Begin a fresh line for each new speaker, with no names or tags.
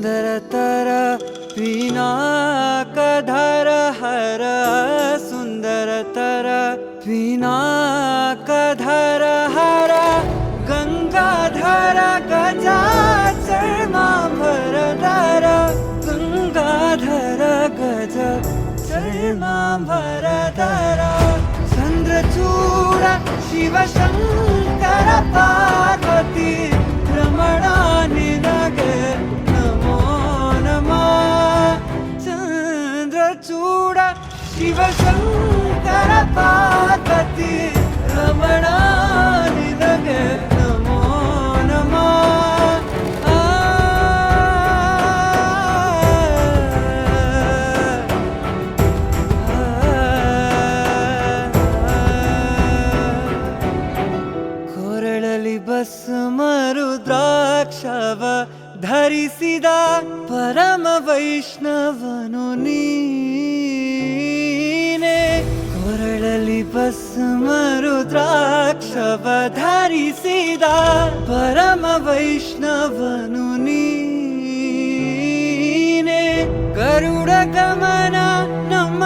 सुन्दरतर पिनाकधर हर सुन्दरतर पिनाकधर हर गंगाधर गजाचर्माम्बरधर गंगाधर गज चर्माम्बरधर चन्द्रचूड शिवशङ्कर पार्वती रमणा निनगे नमो नमः चन्द्रचूड शिवशङ्कर पार्वती रमणा निनगे नमो नमः ಭಸ್ಮ ರುದ್ರಾಕ್ಷವ ಧರಿಸಿದ ಪರಮ ವೈಷ್ಣವನು ನೀನೆ ಕೊರಳಲಿ ಭಸ್ಮ ರುದ್ರಾಕ್ಷವ ಧರಿಸಿದ ಪರಮ ವೈಷ್ಣವನು ನೀನೆ ಗರುಡ ಗಮನ ನಮ್ಮ